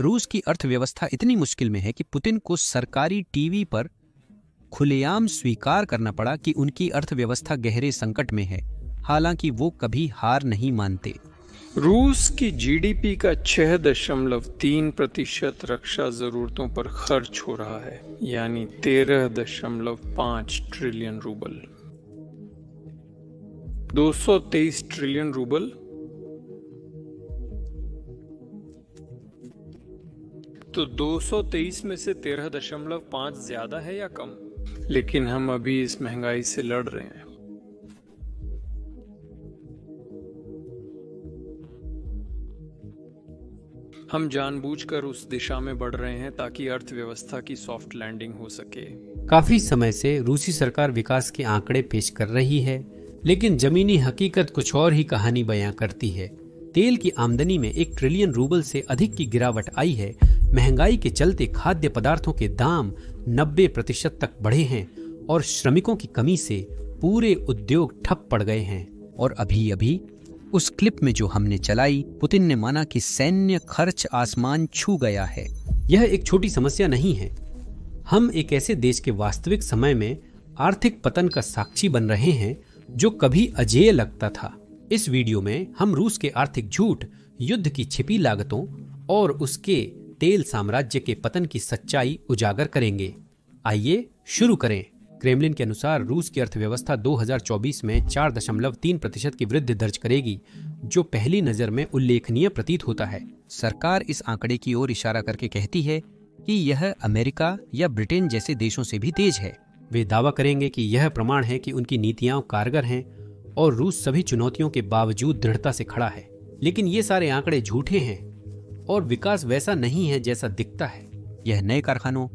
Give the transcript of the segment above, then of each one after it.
रूस की अर्थव्यवस्था इतनी मुश्किल में है कि पुतिन को सरकारी टीवी पर खुलेआम स्वीकार करना पड़ा कि उनकी अर्थव्यवस्था गहरे संकट में है, हालांकि वो कभी हार नहीं मानते। रूस की जीडीपी का 6.3% रक्षा जरूरतों पर खर्च हो रहा है, यानी 13.5 ट्रिलियन रूबल। 223 ट्रिलियन रूबल तो 223 में से 13.5 ज्यादा है या कम? लेकिन हम अभी इस महंगाई से लड़ रहे हैं। हम जानबूझकर उस दिशा में बढ़ रहे हैं ताकि अर्थव्यवस्था की सॉफ्ट लैंडिंग हो सके। काफी समय से रूसी सरकार विकास के आंकड़े पेश कर रही है, लेकिन जमीनी हकीकत कुछ और ही कहानी बयां करती है। तेल की आमदनी में 1 ट्रिलियन रूबल से अधिक की गिरावट आई है। महंगाई के चलते खाद्य पदार्थों के दाम 90% तक बढ़े हैं और श्रमिकों की कमी से पूरे उद्योग ठप पड़ गए हैं। और अभी अभी उस क्लिप में जो हमने चलाई, पुतिन ने माना कि सैन्य खर्च आसमान छू गया है। यह एक छोटी समस्या नहीं है। हम एक ऐसे देश के वास्तविक समय में आर्थिक पतन का साक्षी बन रहे हैं जो कभी अजेय लगता था। इस वीडियो में हम रूस के आर्थिक झूठ, युद्ध की छिपी लागतों और उसके तेल साम्राज्य के पतन की सच्चाई उजागर करेंगे। आइए शुरू करें। क्रेमलिन के अनुसार रूस की अर्थव्यवस्था 2024 में 4.3% की वृद्धि दर्ज करेगी, जो पहली नजर में उल्लेखनीय प्रतीत होता है। सरकार इस आंकड़े की ओर इशारा करके कहती है कि यह अमेरिका या ब्रिटेन जैसे देशों से भी तेज है। वे दावा करेंगे कि यह प्रमाण है कि उनकी नीतियां कारगर हैं और रूस सभी चुनौतियों के बावजूद दृढ़ता से खड़ा है। लेकिन ये सारे आंकड़े झूठे हैं और विकास वैसा नहीं है जैसा दिखता है। यह नए कारखानों,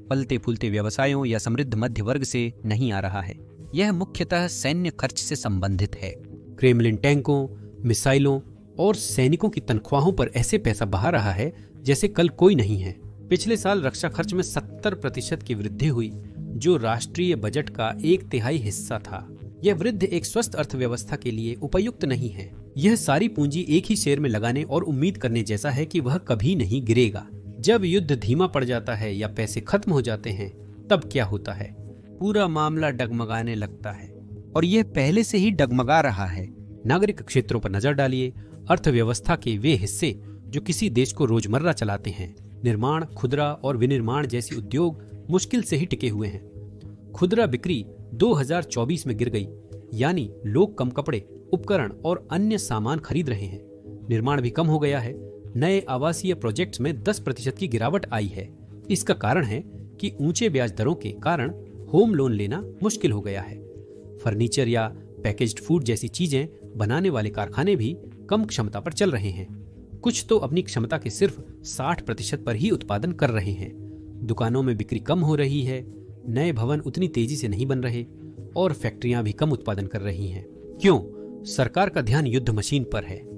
पलते फूलते व्यवसायों या समृद्ध मध्य वर्ग से नहीं आ रहा है। यह मुख्यतः सैन्य खर्च से संबंधित है। क्रेमलिन टैंकों, मिसाइलों और सैनिकों की तनख्वाहों पर ऐसे पैसा बहा रहा है जैसे कल कोई नहीं है। पिछले साल रक्षा खर्च में 70% की वृद्धि हुई, जो राष्ट्रीय बजट का 1/3 हिस्सा था। यह वृद्धि एक स्वस्थ अर्थव्यवस्था के लिए उपयुक्त नहीं है। यह सारी पूंजी एक ही शेयर में लगाने और उम्मीद करने जैसा है कि वह कभी नहीं गिरेगा। जब युद्ध धीमा पड़ जाता है या पैसे खत्म हो जाते हैं, तब क्या होता है? पूरा मामला डगमगाने लगता है, और यह पहले से ही डगमगा रहा है। नागरिक क्षेत्रों पर नजर डालिए। अर्थव्यवस्था के वे हिस्से जो किसी देश को रोजमर्रा चलाते हैं, निर्माण, खुदरा और विनिर्माण जैसे उद्योग मुश्किल से ही टिके हुए हैं। खुदरा बिक्री 2024 में गिर गई, यानी लोग कम कपड़े, उपकरण और अन्य सामान खरीद रहे हैं। निर्माण भी कम हो गया है। नए आवासीय प्रोजेक्ट्स में 10% की गिरावट आई है। इसका कारण है कि ऊंचे ब्याज दरों के कारण होम लोन लेना मुश्किल हो गया है। फर्नीचर या पैकेज्ड फूड जैसी चीजें बनाने वाले कारखाने भी कम क्षमता पर चल रहे हैं। कुछ तो अपनी क्षमता के सिर्फ 60% पर ही उत्पादन कर रहे हैं। दुकानों में बिक्री कम हो रही है, नए भवन उतनी तेजी से नहीं बन रहे और फैक्ट्रियां भी कम उत्पादन कर रही हैं। क्यों? सरकार का ध्यान युद्ध मशीन पर है,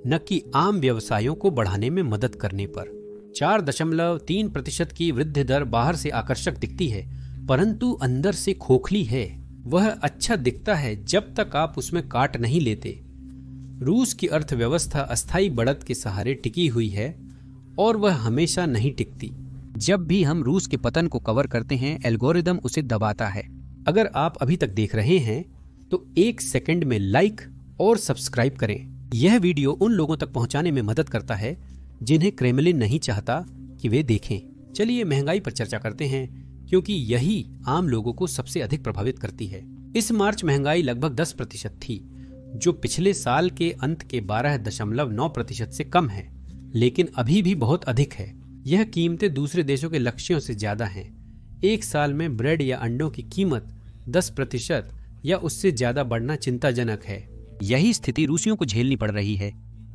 न कि आम व्यवसायों को बढ़ाने में मदद करने पर। 4.3% की वृद्धि दर बाहर से आकर्षक दिखती है, परंतु अंदर से खोखली है। वह अच्छा दिखता है जब तक आप उसमें काट नहीं लेते। रूस की अर्थव्यवस्था अस्थायी बढ़त के सहारे टिकी हुई है और वह हमेशा नहीं टिकती। जब भी हम रूस के पतन को कवर करते हैं, एल्गोरिदम उसे दबाता है। अगर आप अभी तक देख रहे हैं तो 1 सेकंड में लाइक और सब्सक्राइब करें। यह वीडियो उन लोगों तक पहुंचाने में मदद करता है जिन्हें क्रेमलिन नहीं चाहता कि वे देखें। चलिए महंगाई पर चर्चा करते हैं, क्योंकि यही आम लोगों को सबसे अधिक प्रभावित करती है। इस मार्च महंगाई लगभग 10% थी, जो पिछले साल के अंत के 12.9% से कम है, लेकिन अभी भी बहुत अधिक है। यह कीमतें दूसरे देशों के लक्ष्यों से ज्यादा हैं। एक साल में ब्रेड या अंडों की कीमत 10% या उससे ज्यादा बढ़ना चिंताजनक है। यही स्थिति रूसियों को झेलनी पड़ रही है।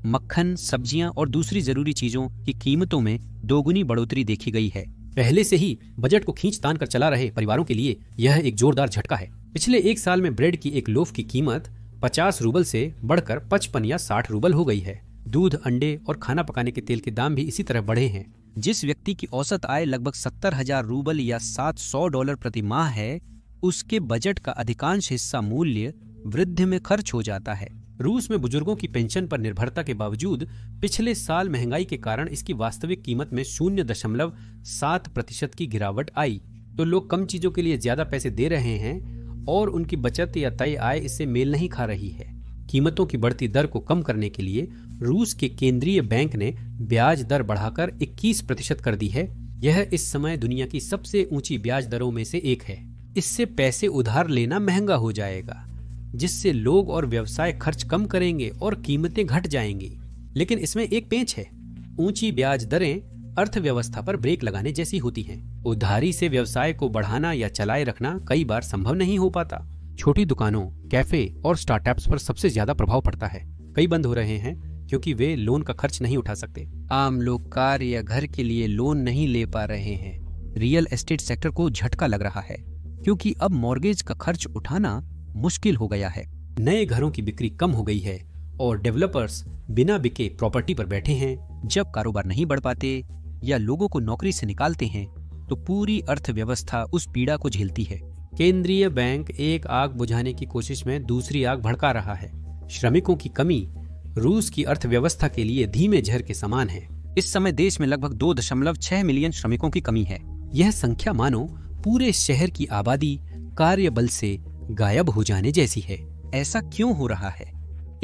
मक्खन, सब्जियां और दूसरी जरूरी चीजों की कीमतों में दोगुनी बढ़ोतरी देखी गई है। पहले से ही बजट को खींच तान कर चला रहे परिवारों के लिए यह एक जोरदार झटका है। पिछले एक साल में ब्रेड की एक लोफ की कीमत 50 रूबल से बढ़कर 55 या 60 रूबल हो गई है। दूध, अंडे और खाना पकाने के तेल के दाम भी इसी तरह बढ़े हैं। जिस व्यक्ति की औसत आय लगभग 70,000 रूबल या $700 प्रति माह है, उसके बजट का अधिकांश हिस्सा मूल्य वृद्धि में खर्च हो जाता है। रूस में बुजुर्गों की पेंशन पर निर्भरता के बावजूद पिछले साल महंगाई के कारण इसकी वास्तविक कीमत में 0.7% की गिरावट आई। तो लोग कम चीजों के लिए ज्यादा पैसे दे रहे हैं और उनकी बचत या तय आय इससे मेल नहीं खा रही है। कीमतों की बढ़ती दर को कम करने के लिए रूस के केंद्रीय बैंक ने ब्याज दर बढ़ाकर 21% कर दी है। यह इस समय दुनिया की सबसे ऊंची ब्याज दरों में से एक है। इससे पैसे उधार लेना महंगा हो जाएगा, जिससे लोग और व्यवसाय खर्च कम करेंगे और कीमतें घट जाएंगी। लेकिन इसमें एक पेंच है। ऊंची ब्याज दरें अर्थव्यवस्था पर ब्रेक लगाने जैसी होती हैं। उधारी से व्यवसाय को बढ़ाना या चलाए रखना कई बार संभव नहीं हो पाता। छोटी दुकानों, कैफे और स्टार्टअप्स पर सबसे ज्यादा प्रभाव पड़ता है। कई बंद हो रहे हैं क्योंकि वे लोन का खर्च नहीं उठा सकते। आम लोग कार या घर के लिए लोन नहीं ले पा रहे हैं। रियल एस्टेट सेक्टर को झटका लग रहा है क्योंकि अब मॉर्गेज का खर्च उठाना मुश्किल हो गया है। नए घरों की बिक्री कम हो गई है और डेवलपर्स बिना बिके प्रॉपर्टी पर बैठे हैं। जब कारोबार नहीं बढ़ पाते या लोगों को नौकरी से निकालते हैं तो पूरी अर्थव्यवस्था उस पीड़ा को झेलती है। केंद्रीय बैंक एक आग बुझाने की कोशिश में दूसरी आग भड़का रहा है। श्रमिकों की कमी रूस की अर्थव्यवस्था के लिए धीमे जहर के समान है। इस समय देश में लगभग 2.6 मिलियन श्रमिकों की कमी है। यह संख्या मानो पूरे शहर की आबादी कार्यबल से गायब हो जाने जैसी है। ऐसा क्यों हो रहा है?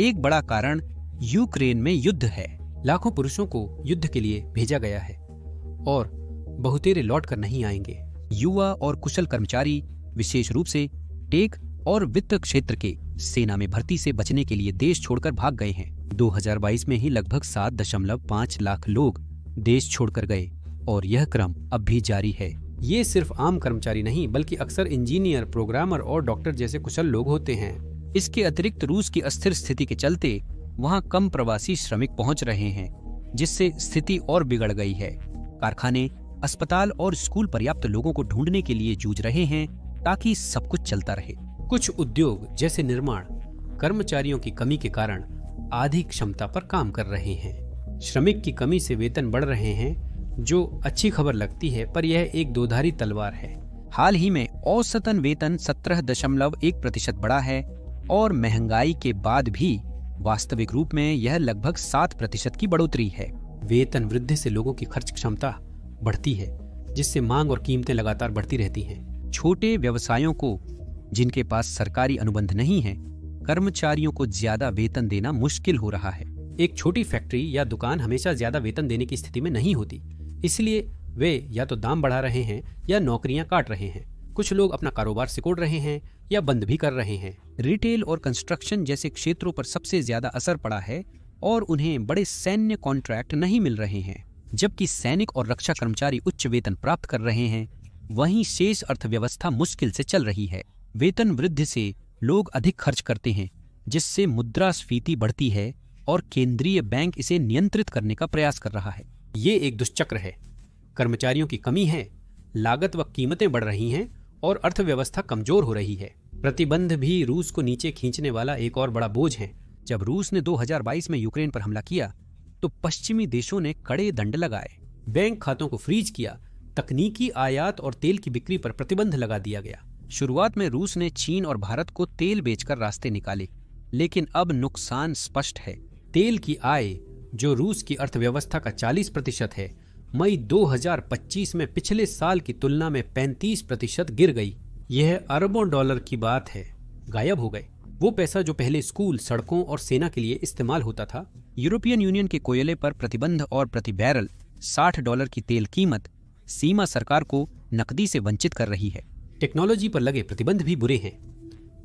एक बड़ा कारण यूक्रेन में युद्ध है। लाखों पुरुषों को युद्ध के लिए भेजा गया है और बहुतेरे लौट कर नहीं आएंगे। युवा और कुशल कर्मचारी विशेष रूप से टेक और वित्त क्षेत्र के सेना में भर्ती से बचने के लिए देश छोड़कर भाग गए हैं। 2022 में ही लगभग 7.5 लाख लोग देश छोड़कर गए और यह क्रम अब भी जारी है। ये सिर्फ आम कर्मचारी नहीं बल्कि अक्सर इंजीनियर, प्रोग्रामर और डॉक्टर जैसे कुशल लोग होते हैं। इसके अतिरिक्त रूस की अस्थिर स्थिति के चलते वहां कम प्रवासी श्रमिक पहुंच रहे हैं, जिससे स्थिति और बिगड़ गई है। कारखाने, अस्पताल और स्कूल पर्याप्त लोगों को ढूंढने के लिए जूझ रहे हैं ताकि सब कुछ चलता रहे। कुछ उद्योग जैसे निर्माण कर्मचारियों की कमी के कारण आधी क्षमता पर काम कर रहे हैं। श्रमिक की कमी से वेतन बढ़ रहे हैं, जो अच्छी खबर लगती है, पर यह एक दोधारी तलवार है। हाल ही में औसतन वेतन 17.1% बढ़ा है और महंगाई के बाद भी वास्तविक रूप में यह लगभग 7% की बढ़ोतरी है। वेतन वृद्धि से लोगों की खर्च क्षमता बढ़ती है, जिससे मांग और कीमतें लगातार बढ़ती रहती हैं। छोटे व्यवसायों को, जिनके पास सरकारी अनुबंध नहीं है, कर्मचारियों को ज्यादा वेतन देना मुश्किल हो रहा है। एक छोटी फैक्ट्री या दुकान हमेशा ज्यादा वेतन देने की स्थिति में नहीं होती, इसलिए वे या तो दाम बढ़ा रहे हैं या नौकरियां काट रहे हैं। कुछ लोग अपना कारोबार सिकोड़ रहे हैं या बंद भी कर रहे हैं। रिटेल और कंस्ट्रक्शन जैसे क्षेत्रों पर सबसे ज्यादा असर पड़ा है और उन्हें बड़े सैन्य कॉन्ट्रैक्ट नहीं मिल रहे हैं। जबकि सैनिक और रक्षा कर्मचारी उच्च वेतन प्राप्त कर रहे हैं, वहीं शेष अर्थव्यवस्था मुश्किल से चल रही है। वेतन वृद्धि से लोग अधिक खर्च करते हैं, जिससे मुद्रास्फीति बढ़ती है और केंद्रीय बैंक इसे नियंत्रित करने का प्रयास कर रहा है। ये एक दुष्चक्र है। कर्मचारियों की कमी है, लागत व कीमतें बढ़ रही हैं और अर्थव्यवस्था कमजोर हो रही है। प्रतिबंध भी रूस को नीचे खींचने वाला एक और बड़ा बोझ है। जब रूस ने 2022 में यूक्रेन पर हमला किया तो पश्चिमी देशों ने कड़े दंड लगाए। बैंक खातों को फ्रीज किया, तकनीकी आयात और तेल की बिक्री पर प्रतिबंध लगा दिया गया। शुरुआत में रूस ने चीन और भारत को तेल बेचकर रास्ते निकाले, लेकिन अब नुकसान स्पष्ट है। तेल की आय, जो रूस की अर्थव्यवस्था का 40% है, मई 2025 में पिछले साल की तुलना में 35% गिर गई। यह अरबों डॉलर की बात है, गायब हो गए। वो पैसा जो पहले स्कूल, सड़कों और सेना के लिए इस्तेमाल होता था। यूरोपियन यूनियन के कोयले पर प्रतिबंध और प्रति बैरल $60 की तेल कीमत सीमा सरकार को नकदी से वंचित कर रही है। टेक्नोलॉजी पर लगे प्रतिबंध भी बुरे हैं।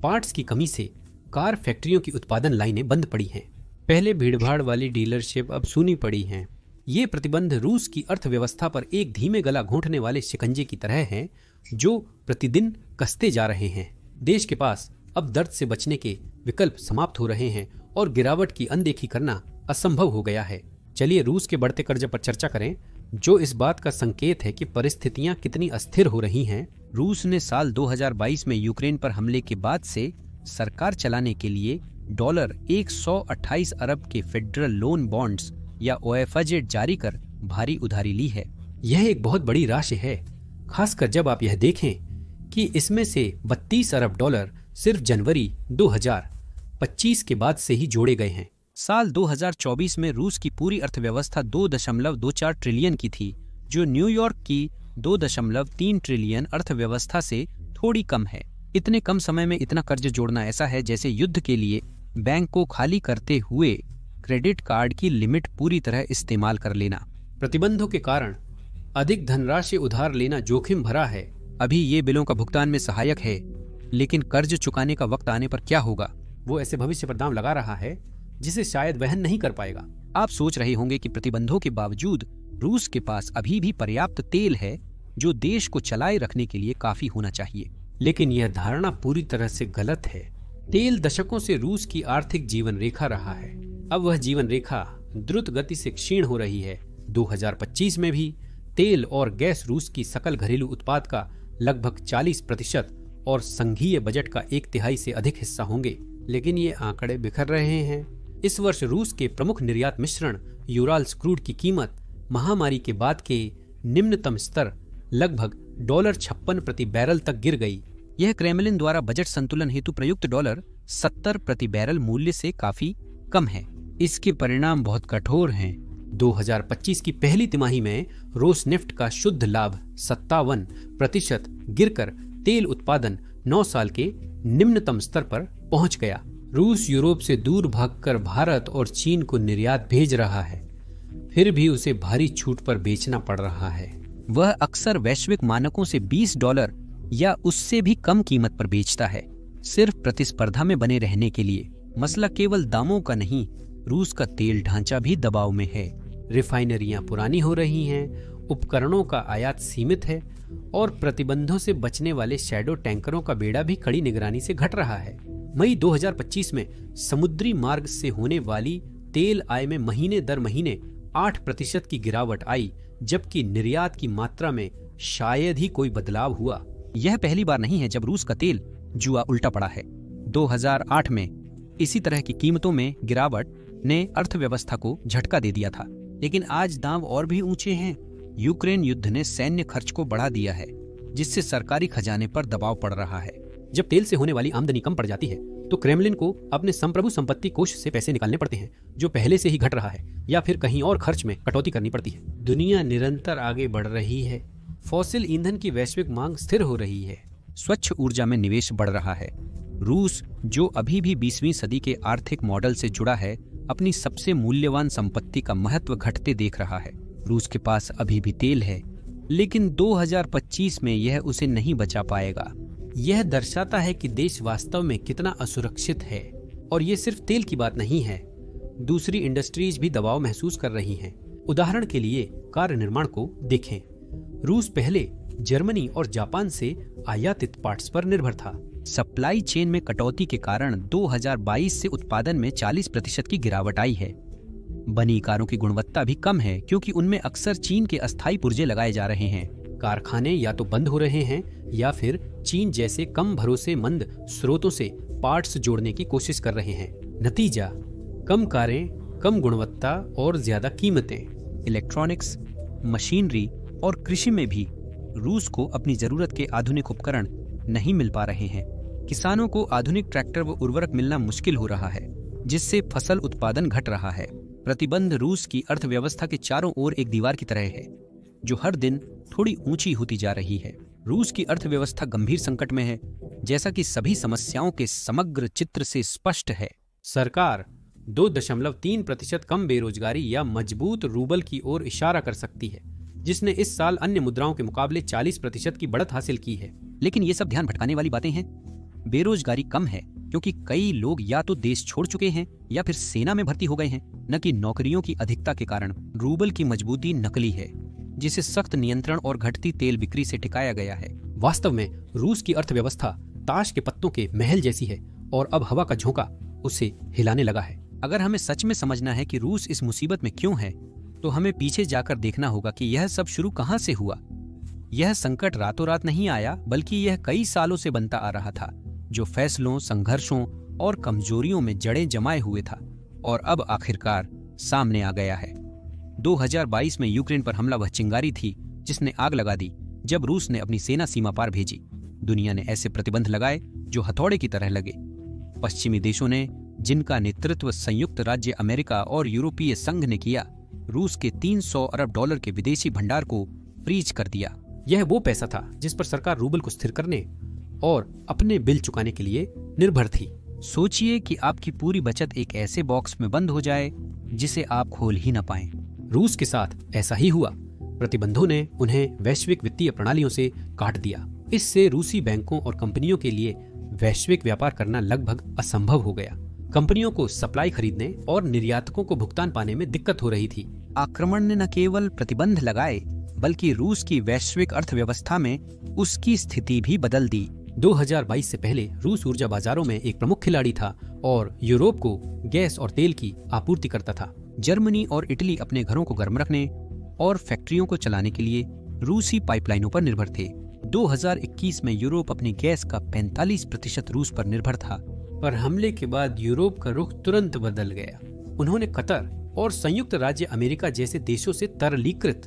पार्ट्स की कमी से कार फैक्ट्रियों की उत्पादन लाइनें बंद पड़ी हैं। पहले भीड़भाड़ वाली डीलरशिप अब सूनी पड़ी हैं। ये प्रतिबंध रूस की अर्थव्यवस्था पर एक धीमे गला घोंटने वाले शिकंजे की तरह हैं, जो प्रतिदिन कसते जा रहे हैं। देश के पास अब दर्द से बचने के विकल्प समाप्त हो रहे हैं और गिरावट की अनदेखी करना असंभव हो गया है। चलिए रूस के बढ़ते कर्ज पर चर्चा करें, जो इस बात का संकेत है कि परिस्थितियां कितनी अस्थिर हो रही हैं। रूस ने साल 2022 में यूक्रेन पर हमले के बाद से सरकार चलाने के लिए $128 अरब के फेडरल लोन बॉन्ड्स या OFAJ जारी कर भारी उधारी ली है। यह एक बहुत बड़ी राशि है, खासकर जब आप यह देखें कि इसमें से $32 अरब सिर्फ जनवरी 2025 2025 के बाद से ही जोड़े गए हैं। साल 2024 में रूस की पूरी अर्थव्यवस्था 2.24 ट्रिलियन की थी, जो न्यूयॉर्क की 2.3 ट्रिलियन अर्थव्यवस्था से थोड़ी कम है। इतने कम समय में इतना कर्ज जोड़ना ऐसा है जैसे युद्ध के लिए बैंक को खाली करते हुए क्रेडिट कार्ड की लिमिट पूरी तरह इस्तेमाल कर लेना। प्रतिबंधों के कारण अधिक धनराशि उधार लेना जोखिम भरा है। अभी ये बिलों का भुगतान में सहायक है, लेकिन कर्ज चुकाने का वक्त आने पर क्या होगा? वो ऐसे भविष्य पर दांव लगा रहा है जिसे शायद वहन नहीं कर पाएगा। आप सोच रहे होंगे कि प्रतिबंधों के बावजूद रूस के पास अभी भी पर्याप्त तेल है, जो देश को चलाए रखने के लिए काफी होना चाहिए। लेकिन यह धारणा पूरी तरह से गलत है। तेल दशकों से रूस की आर्थिक जीवन रेखा रहा है। अब वह जीवन रेखा द्रुत गति से क्षीण हो रही है। 2025 में भी तेल और गैस रूस की सकल घरेलू उत्पाद का लगभग 40% और संघीय बजट का 1/3 से अधिक हिस्सा होंगे। लेकिन ये आंकड़े बिखर रहे हैं। इस वर्ष रूस के प्रमुख निर्यात मिश्रण यूराल्स क्रूड की कीमत महामारी के बाद के निम्नतम स्तर लगभग $56 प्रति बैरल तक गिर गई। यह क्रेमलिन द्वारा बजट संतुलन हेतु प्रयुक्त $70 प्रति बैरल मूल्य से काफी कम है। इसके परिणाम बहुत कठोर हैं। 2025 की पहली तिमाही में रोसनेफ्ट का शुद्ध लाभ 57% गिरकर तेल उत्पादन 9 साल के निम्नतम स्तर पर पहुंच गया। रूस यूरोप से दूर भागकर भारत और चीन को निर्यात भेज रहा है, फिर भी उसे भारी छूट पर बेचना पड़ रहा है। वह अक्सर वैश्विक मानकों से $20 या उससे भी कम कीमत पर बेचता है, सिर्फ प्रतिस्पर्धा में बने रहने के लिए। मसला केवल दामों का नहीं, रूस का तेल ढांचा भी दबाव में है। रिफाइनरियां पुरानी हो रही हैं, उपकरणों का आयात सीमित है और प्रतिबंधों से बचने वाले शैडो टैंकरों का बेड़ा भी कड़ी निगरानी से घट रहा है। मई 2025 में समुद्री मार्ग से होने वाली तेल आय में महीने दर महीने 8% की गिरावट आई, जबकि निर्यात की मात्रा में शायद ही कोई बदलाव हुआ। यह पहली बार नहीं है जब रूस का तेल जुआ उल्टा पड़ा है। 2008 में इसी तरह की कीमतों में गिरावट ने अर्थव्यवस्था को झटका दे दिया था, लेकिन आज दांव और भी ऊंचे हैं। यूक्रेन युद्ध ने सैन्य खर्च को बढ़ा दिया है, जिससे सरकारी खजाने पर दबाव पड़ रहा है। जब तेल से होने वाली आमदनी कम पड़ जाती है तो क्रेमलिन को अपने संप्रभु संपत्ति कोष से पैसे निकालने पड़ते हैं, जो पहले से ही घट रहा है, या फिर कहीं और खर्च में कटौती करनी पड़ती है। दुनिया निरंतर आगे बढ़ रही है। फॉसिल ईंधन की वैश्विक मांग स्थिर हो रही है। स्वच्छ ऊर्जा में निवेश बढ़ रहा है। रूस, जो अभी भी 20वीं सदी के आर्थिक मॉडल से जुड़ा है, अपनी सबसे मूल्यवान संपत्ति का महत्व घटते देख रहा है। रूस के पास अभी भी तेल है, लेकिन 2025 में यह उसे नहीं बचा पाएगा। यह दर्शाता है कि देश वास्तव में कितना असुरक्षित है। और ये सिर्फ तेल की बात नहीं है, दूसरी इंडस्ट्रीज भी दबाव महसूस कर रही हैं। उदाहरण के लिए कार निर्माण को देखें। रूस पहले जर्मनी और जापान से आयातित पार्ट्स पर निर्भर था। सप्लाई चेन में कटौती के कारण 2022 से उत्पादन में 40% की गिरावट आई है। बनी कारों की गुणवत्ता भी कम है, क्योंकि उनमें अक्सर चीन के अस्थायी पुर्जे लगाए जा रहे हैं। कारखाने या तो बंद हो रहे हैं या फिर चीन जैसे कम भरोसेमंद स्रोतों से पार्ट्स जोड़ने की कोशिश कर रहे हैं। नतीजा, कम कारें, कम गुणवत्ता और ज्यादा कीमतें। इलेक्ट्रॉनिक्स, मशीनरी और कृषि में भी रूस को अपनी जरूरत के आधुनिक उपकरण नहीं मिल पा रहे हैं। किसानों को आधुनिक ट्रैक्टर व उर्वरक मिलना मुश्किल हो रहा है, जिससे फसल उत्पादन घट रहा है। प्रतिबंध रूस की अर्थव्यवस्था के चारों ओर एक दीवार की तरह है, जो हर दिन थोड़ी ऊंची होती जा रही है। रूस की अर्थव्यवस्था गंभीर संकट में है, जैसा कि सभी समस्याओं के समग्र चित्र से स्पष्ट है। सरकार 2.3% कम बेरोजगारी या मजबूत रूबल की ओर इशारा कर सकती है, जिसने इस साल अन्य मुद्राओं के मुकाबले 40% की बढ़त हासिल की है। लेकिन ये सब ध्यान भटकाने वाली बातें हैं। बेरोजगारी कम है क्योंकि कई लोग या तो देश छोड़ चुके हैं या फिर सेना में भर्ती हो गए हैं, न कि नौकरियों की अधिकता के कारण। रूबल की मजबूती नकली है, जिसे सख्त नियंत्रण और घटती तेल बिक्री से टिकाया गया है। वास्तव में रूस की अर्थव्यवस्था ताश के पत्तों के महल जैसी है और अब हवा का झोंका उसे हिलाने लगा है। अगर हमें सच में समझना है कि रूस इस मुसीबत में क्यों है, तो हमें पीछे जाकर देखना होगा कि यह सब शुरू कहां से हुआ। यह संकट रातों रात नहीं आया, बल्कि यह कई सालों से बनता आ रहा था, जो फैसलों, संघर्षों और कमजोरियों में जड़ें जमाए हुए था और अब आखिरकार सामने आ गया है। 2022 में यूक्रेन पर हमला वह चिंगारी थी जिसने आग लगा दी जब रूस ने अपनी सेना सीमा पार भेजी। दुनिया ने ऐसे प्रतिबंध लगाए जो हथौड़े की तरह लगे। पश्चिमी देशों ने जिनका नेतृत्व संयुक्त राज्य अमेरिका और यूरोपीय संघ ने किया, रूस के 300 अरब डॉलर के विदेशी भंडार को फ्रीज कर दिया। यह वो पैसा था जिस पर सरकार रूबल को स्थिर करने और अपने बिल चुकाने के लिए निर्भर थी। सोचिए कि आपकी पूरी बचत एक ऐसे बॉक्स में बंद हो जाए जिसे आप खोल ही न पाएं। रूस के साथ ऐसा ही हुआ। प्रतिबंधों ने उन्हें वैश्विक वित्तीय प्रणालियों से काट दिया। इससे रूसी बैंकों और कंपनियों के लिए वैश्विक व्यापार करना लगभग असंभव हो गया। कंपनियों को सप्लाई खरीदने और निर्यातकों को भुगतान पाने में दिक्कत हो रही थी। आक्रमण ने न केवल प्रतिबंध लगाए बल्कि रूस की वैश्विक अर्थव्यवस्था में उसकी स्थिति भी बदल दी। 2022 से पहले रूस ऊर्जा बाजारों में एक प्रमुख खिलाड़ी था और यूरोप को गैस और तेल की आपूर्ति करता था। जर्मनी और इटली अपने घरों को गर्म रखने और फैक्ट्रियों को चलाने के लिए रूसी पाइपलाइनों पर निर्भर थे। 2021 में यूरोप अपनी गैस का 45% रूस पर निर्भर था। पर हमले के बाद यूरोप का रुख तुरंत बदल गया। उन्होंने कतर और संयुक्त राज्य अमेरिका जैसे देशों से तरलीकृत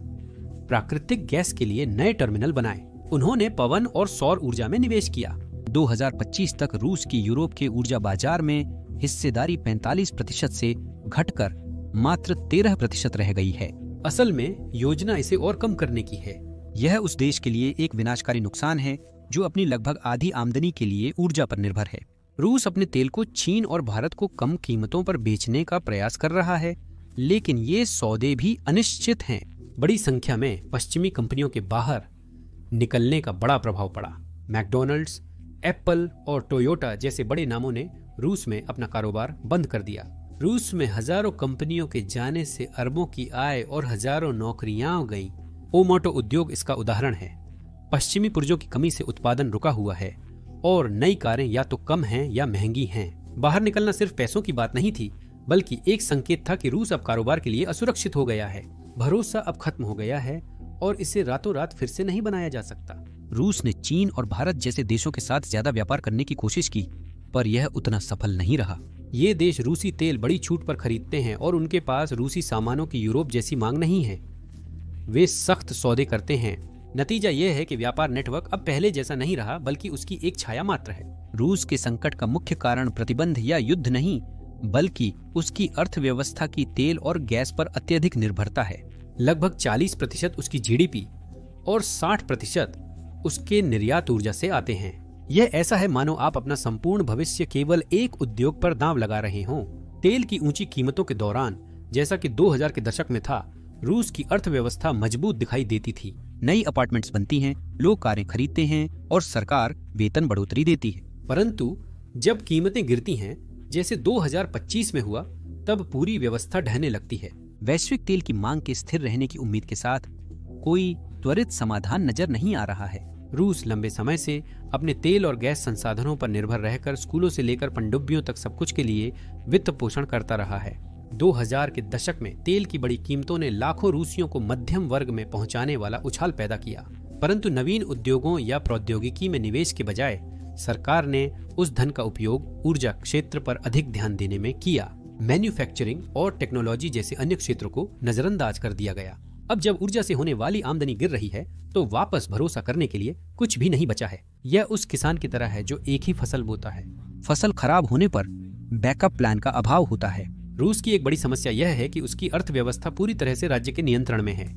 प्राकृतिक गैस के लिए नए टर्मिनल बनाए। उन्होंने पवन और सौर ऊर्जा में निवेश किया। 2025 तक रूस की यूरोप के ऊर्जा बाजार में हिस्सेदारी 45% से घटकर मात्र 13% रह गई है। असल में योजना इसे और कम करने की है। यह उस देश के लिए एक विनाशकारी नुकसान है जो अपनी लगभग आधी आमदनी के लिए ऊर्जा पर निर्भर है। रूस अपने तेल को चीन और भारत को कम कीमतों पर बेचने का प्रयास कर रहा है, लेकिन ये सौदे भी अनिश्चित हैं। बड़ी संख्या में पश्चिमी कंपनियों के बाहर निकलने का बड़ा प्रभाव पड़ा। मैकडॉनल्ड्स, एप्पल और टोयोटा जैसे बड़े नामों ने रूस में अपना कारोबार बंद कर दिया। रूस में हजारों कंपनियों के जाने से अरबों की आय और हजारों नौकरियां गईं। ओमोटो उद्योग इसका उदाहरण है। पश्चिमी पुर्जों की कमी से उत्पादन रुका हुआ है और नई कारें या तो कम हैं या महंगी हैं। बाहर निकलना सिर्फ पैसों की बात नहीं थी, बल्कि एक संकेत था कि रूस अब कारोबार के लिए असुरक्षित हो गया है। भरोसा अब खत्म हो गया है और इसे रातों रात फिर से नहीं बनाया जा सकता। रूस ने चीन और भारत जैसे देशों के साथ ज्यादा व्यापार करने की कोशिश की, पर यह उतना सफल नहीं रहा। ये देश रूसी तेल बड़ी छूट पर खरीदते हैं और उनके पास रूसी सामानों की यूरोप जैसी मांग नहीं है। वे सख्त सौदे करते हैं। नतीजा यह है कि व्यापार नेटवर्क अब पहले जैसा नहीं रहा, बल्कि उसकी एक छाया मात्र है। रूस के संकट का मुख्य कारण प्रतिबंध या युद्ध नहीं, बल्कि उसकी अर्थव्यवस्था की तेल और गैस पर अत्यधिक निर्भरता है। लगभग 40% उसकी जीडीपी और 60% उसके निर्यात ऊर्जा से आते हैं। यह ऐसा है मानो आप अपना संपूर्ण भविष्य केवल एक उद्योग पर दांव लगा रहे हों। तेल की ऊंची कीमतों के दौरान, जैसा कि 2000 के दशक में था, रूस की अर्थव्यवस्था मजबूत दिखाई देती थी। नई अपार्टमेंट्स बनती हैं, लोग कारें खरीदते हैं और सरकार वेतन बढ़ोतरी देती है। परंतु जब कीमतें गिरती हैं, जैसे 2025 में हुआ, तब पूरी व्यवस्था ढहने लगती है। वैश्विक तेल की मांग के स्थिर रहने की उम्मीद के साथ कोई त्वरित समाधान नजर नहीं आ रहा है। रूस लंबे समय से अपने तेल और गैस संसाधनों पर निर्भर रहकर स्कूलों से लेकर पनडुब्बियों तक सब कुछ के लिए वित्त पोषण करता रहा है। 2000 के दशक में तेल की बड़ी कीमतों ने लाखों रूसियों को मध्यम वर्ग में पहुंचाने वाला उछाल पैदा किया। परंतु नवीन उद्योगों या प्रौद्योगिकी में निवेश के बजाय सरकार ने उस धन का उपयोग ऊर्जा क्षेत्र पर अधिक ध्यान देने में किया। मैन्युफैक्चरिंग और टेक्नोलॉजी जैसे अन्य क्षेत्रों को नजरअंदाज कर दिया गया। अब जब ऊर्जा से होने वाली आमदनी गिर रही है, तो वापस भरोसा करने के लिए कुछ भी नहीं बचा है। यह उस किसान की तरह है जो एक ही फसल बोता है। फसल खराब होने पर बैकअप प्लान का अभाव होता है। रूस की एक बड़ी समस्या यह है कि उसकी अर्थव्यवस्था पूरी तरह से राज्य के नियंत्रण में है,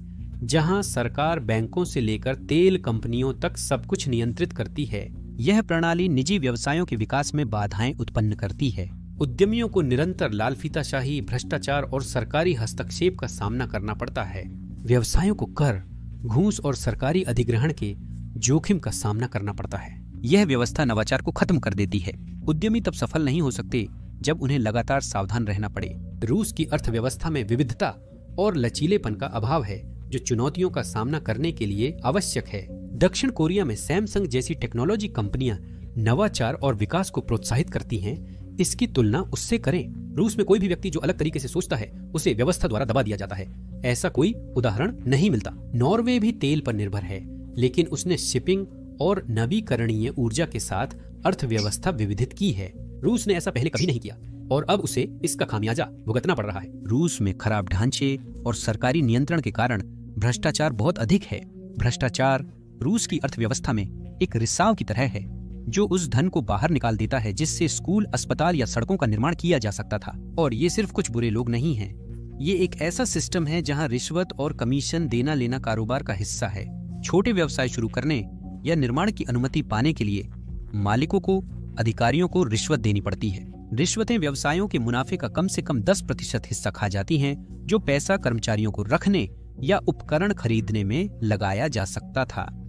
जहां सरकार बैंकों से लेकर तेल कंपनियों तक सब कुछ नियंत्रित करती है। यह प्रणाली निजी व्यवसायों के विकास में बाधाएं उत्पन्न करती है। उद्यमियों को निरंतर लालफीताशाही, भ्रष्टाचार और सरकारी हस्तक्षेप का सामना करना पड़ता है। व्यवसायों को कर, घूस और सरकारी अधिग्रहण के जोखिम का सामना करना पड़ता है। यह व्यवस्था नवाचार को खत्म कर देती है। उद्यमी तब सफल नहीं हो सकते जब उन्हें लगातार सावधान रहना पड़े। रूस की अर्थव्यवस्था में विविधता और लचीलेपन का अभाव है, जो चुनौतियों का सामना करने के लिए आवश्यक है। दक्षिण कोरिया में सैमसंग जैसी टेक्नोलॉजी कंपनियां नवाचार और विकास को प्रोत्साहित करती हैं। इसकी तुलना उससे करें। रूस में कोई भी व्यक्ति जो अलग तरीके से सोचता है, उसे व्यवस्था द्वारा दबा दिया जाता है। ऐसा कोई उदाहरण नहीं मिलता। नॉर्वे भी तेल पर निर्भर है, लेकिन उसने शिपिंग और नवीकरणीय ऊर्जा के साथ अर्थव्यवस्था विविधित की है। रूस ने ऐसा पहले कभी नहीं किया और अब उसे इसका खामियाजा भुगतना पड़ रहा है। रूस में खराब ढांचे और सरकारी नियंत्रण के कारण भ्रष्टाचार बहुत अधिक है। भ्रष्टाचार रूस की अर्थव्यवस्था में एक रिसाव की तरह है, जो उस धन को बाहर निकाल देता है जिससे स्कूल, अस्पताल या सड़कों का निर्माण किया जा सकता था। और ये सिर्फ कुछ बुरे लोग नहीं हैं। ये एक ऐसा सिस्टम है जहां रिश्वत और कमीशन देना लेना कारोबार का हिस्सा है। छोटे व्यवसाय शुरू करने या निर्माण की अनुमति पाने के लिए मालिकों को, अधिकारियों को रिश्वत देनी पड़ती है। रिश्वतें व्यवसायों के मुनाफे का कम से कम 10% हिस्सा खा जाती हैं, जो पैसा कर्मचारियों को रखने या उपकरण खरीदने में लगाया जा सकता था।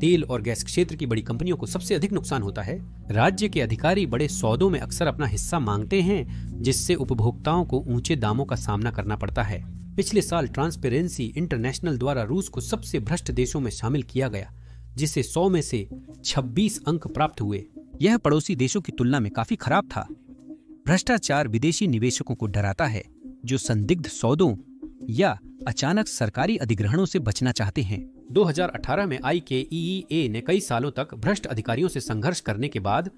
तेल और गैस क्षेत्र की बड़ी कंपनियों को सबसे अधिक नुकसान होता है। राज्य के अधिकारी बड़े सौदों में अक्सर अपना हिस्सा मांगते हैं, जिससे उपभोक्ताओं को ऊंचे दामों का सामना करना पड़ता है। पिछले साल ट्रांसपेरेंसी इंटरनेशनल द्वारा रूस को सबसे भ्रष्ट देशों में शामिल किया गया, जिसे 100 में से 26 अंक प्राप्त हुए। यह पड़ोसी देशों की तुलना में काफी खराब था। भ्रष्टाचार विदेशी निवेशकों को डराता है, जो संदिग्ध सौदों या अचानक सरकारी अधिग्रहणों से बचना चाहते हैं। 2018 में IKEA ने कई सालों तक भ्रष्ट अधिकारियों से संघर्ष करने के बाद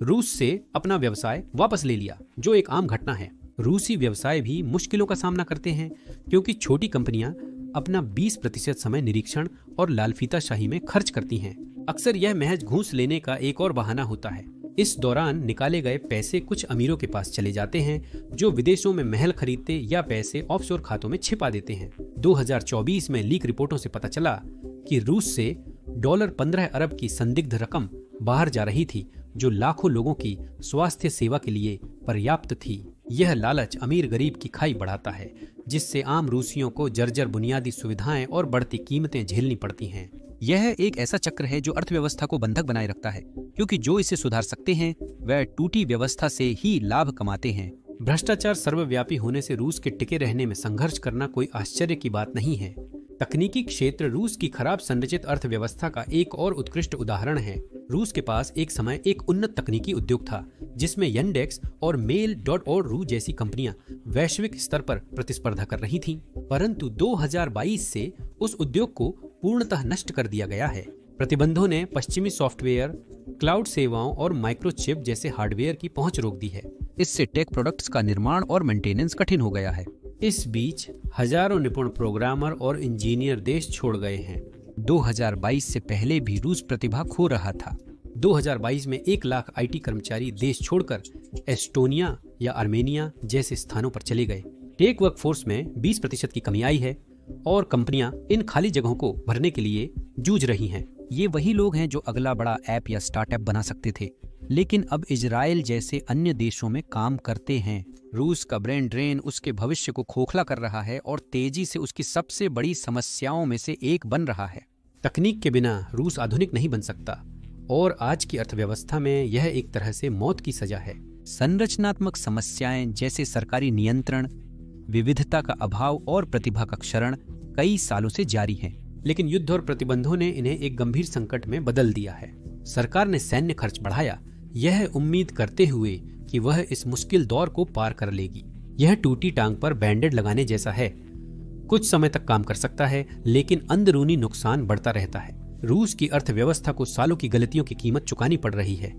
रूस से अपना व्यवसाय वापस ले लिया, जो एक आम घटना है। रूसी व्यवसाय भी मुश्किलों का सामना करते हैं, क्योंकि छोटी कंपनियां अपना 20% समय निरीक्षण और लालफीताशाही में खर्च करती हैं। अक्सर यह महज घूस लेने का एक और बहाना होता है। इस दौरान निकाले गए पैसे कुछ अमीरों के पास चले जाते हैं, जो विदेशों में महल खरीदते या पैसे ऑफशोर खातों में छिपा देते हैं। 2024 में लीक रिपोर्टों से पता चला कि रूस से $15 अरब की संदिग्ध रकम बाहर जा रही थी, जो लाखों लोगों की स्वास्थ्य सेवा के लिए पर्याप्त थी। यह लालच अमीर गरीब की खाई बढ़ाता है, जिससे आम रूसियों को जर्जर बुनियादी सुविधाएं और बढ़ती कीमतें झेलनी पड़ती हैं। यह एक ऐसा चक्र है जो अर्थव्यवस्था को बंधक बनाए रखता है, क्योंकि जो इसे सुधार सकते हैं वह टूटी व्यवस्था से ही लाभ कमाते हैं। भ्रष्टाचार सर्वव्यापी होने से रूस के टिके रहने में संघर्ष करना कोई आश्चर्य की बात नहीं है। तकनीकी क्षेत्र रूस की खराब संरचित अर्थव्यवस्था का एक और उत्कृष्ट उदाहरण है। रूस के पास एक समय एक उन्नत तकनीकी उद्योग था, जिसमें Yandex और Mail.ru जैसी कंपनियां वैश्विक स्तर पर प्रतिस्पर्धा कर रही थीं। परंतु 2022 से उस उद्योग को पूर्णतः नष्ट कर दिया गया है। प्रतिबंधों ने पश्चिमी सॉफ्टवेयर, क्लाउड सेवाओं और माइक्रोचिप जैसे हार्डवेयर की पहुंच रोक दी है। इससे टेक प्रोडक्ट्स का निर्माण और मेंटेनेंस कठिन हो गया है। इस बीच हजारों निपुण प्रोग्रामर और इंजीनियर देश छोड़ गए हैं। 2022 से पहले भी रूस प्रतिभा खो रहा था। 2022 में 1 लाख IT कर्मचारी देश छोड़कर एस्टोनिया या आर्मेनिया जैसे स्थानों पर चले गए। टेक वर्कफोर्स में 20% की कमी आई है और कंपनियां इन खाली जगहों को भरने के लिए जूझ रही हैं। ये वही लोग हैं जो अगला बड़ा ऐप या स्टार्टअप बना सकते थे, लेकिन अब इजराइल जैसे अन्य देशों में काम करते हैं। रूस का ब्रेन ड्रेन उसके भविष्य को खोखला कर रहा है और तेजी से उसकी सबसे बड़ी समस्याओं में से एक बन रहा है। तकनीक के बिना रूस आधुनिक नहीं बन सकता और आज की अर्थव्यवस्था में यह एक तरह से मौत की सजा है। संरचनात्मक समस्याएं जैसे सरकारी नियंत्रण, विविधता का अभाव और प्रतिभा का क्षरण कई सालों से जारी है, लेकिन युद्ध और प्रतिबंधों ने इन्हें एक गंभीर संकट में बदल दिया है। सरकार ने सैन्य खर्च बढ़ाया, यह उम्मीद करते हुए कि वह इस मुश्किल दौर को पार कर लेगी। यह टूटी टांग पर बैंडेड लगाने जैसा है। कुछ समय तक काम कर सकता है, लेकिन अंदरूनी नुकसान बढ़ता रहता है। रूस की अर्थव्यवस्था को सालों की गलतियों की कीमत चुकानी पड़ रही है